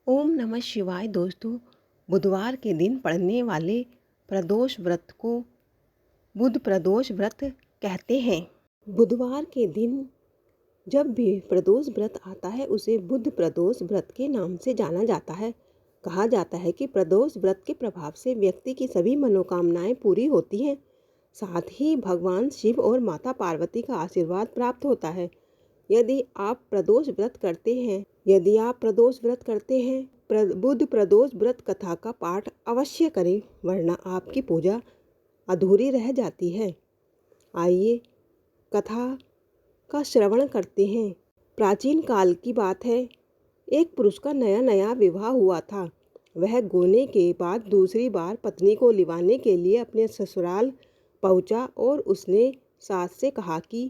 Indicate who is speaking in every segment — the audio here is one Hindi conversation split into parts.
Speaker 1: ओम नमः शिवाय। दोस्तों, बुधवार के दिन पड़ने वाले प्रदोष व्रत को बुध प्रदोष व्रत कहते हैं। बुधवार के दिन जब भी प्रदोष व्रत आता है उसे बुध प्रदोष व्रत के नाम से जाना जाता है। कहा जाता है कि प्रदोष व्रत के प्रभाव से व्यक्ति की सभी मनोकामनाएं पूरी होती हैं, साथ ही भगवान शिव और माता पार्वती का आशीर्वाद प्राप्त होता है। यदि आप प्रदोष व्रत करते हैं, बुध प्रदोष व्रत कथा का पाठ अवश्य करें, वरना आपकी पूजा अधूरी रह जाती है। आइए कथा का श्रवण करते हैं। प्राचीन काल की बात है। एक पुरुष का नया नया विवाह हुआ था। वह गोने के बाद दूसरी बार पत्नी को लिवाने के लिए अपने ससुराल पहुंचा और उसने सास से कहा कि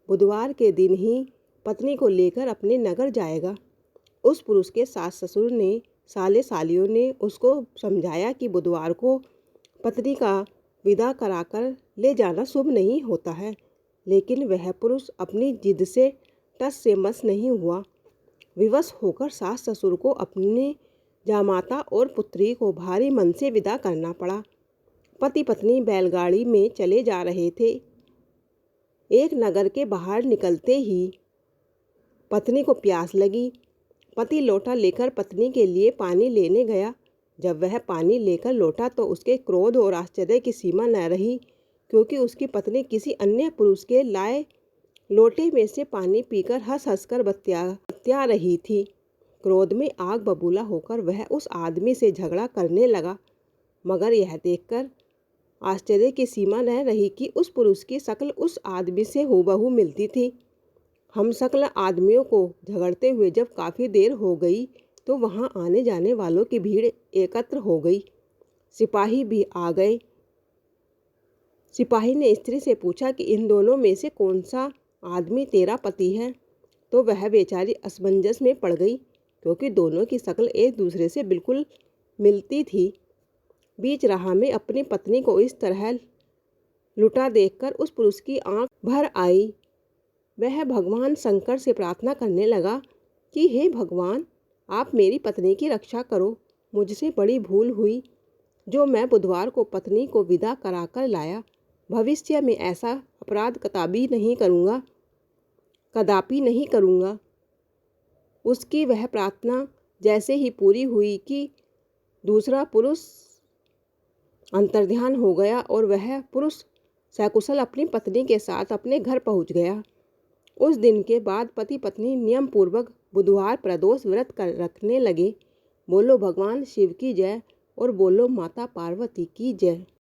Speaker 1: बुधवार के दिन ही पत्नी को लेकर अपने नगर जाएगा। उस पुरुष के सास ससुर ने साले सालियों ने उसको समझाया कि बुधवार को पत्नी का विदा कराकर ले जाना शुभ नहीं होता है, लेकिन वह पुरुष अपनी जिद से टस से मस नहीं हुआ। विवश होकर सास ससुर को अपने जामाता और पुत्री को भारी मन से विदा करना पड़ा। पति पत्नी बैलगाड़ी में चले जा रहे थे। एक नगर के बाहर निकलते ही पत्नी को प्यास लगी। पति लोटा लेकर पत्नी के लिए पानी लेने गया। जब वह पानी लेकर लौटा तो उसके क्रोध और आश्चर्य की सीमा न रही, क्योंकि उसकी पत्नी किसी अन्य पुरुष के लाए लोटे में से पानी पीकर हंस हंसकर बतिया रही थी। क्रोध में आग बबूला होकर वह उस आदमी से झगड़ा करने लगा, मगर यह देखकर आश्चर्य की सीमा न रही कि उस पुरुष की शक्ल उस आदमी से हूबहू मिलती थी। हम शक्ल आदमियों को झगड़ते हुए जब काफ़ी देर हो गई तो वहां आने जाने वालों की भीड़ एकत्र हो गई। सिपाही भी आ गए। सिपाही ने स्त्री से पूछा कि इन दोनों में से कौन सा आदमी तेरा पति है? तो वह बेचारी असमंजस में पड़ गई, क्योंकि दोनों की शक्ल एक दूसरे से बिल्कुल मिलती थी। बीच राह में अपनी पत्नी को इस तरह लुटा देखकर उस पुरुष की आंख भर आई। वह भगवान शंकर से प्रार्थना करने लगा कि हे भगवान, आप मेरी पत्नी की रक्षा करो। मुझसे बड़ी भूल हुई जो मैं बुधवार को पत्नी को विदा कराकर लाया। भविष्य में ऐसा अपराध कदापि नहीं करूँगा। उसकी वह प्रार्थना जैसे ही पूरी हुई कि दूसरा पुरुष अंतर्ध्यान हो गया और वह पुरुष सकुशल अपनी पत्नी के साथ अपने घर पहुंच गया। उस दिन के बाद पति पत्नी नियम पूर्वक बुधवार प्रदोष व्रत कर रखने लगे। बोलो भगवान शिव की जय और बोलो माता पार्वती की जय।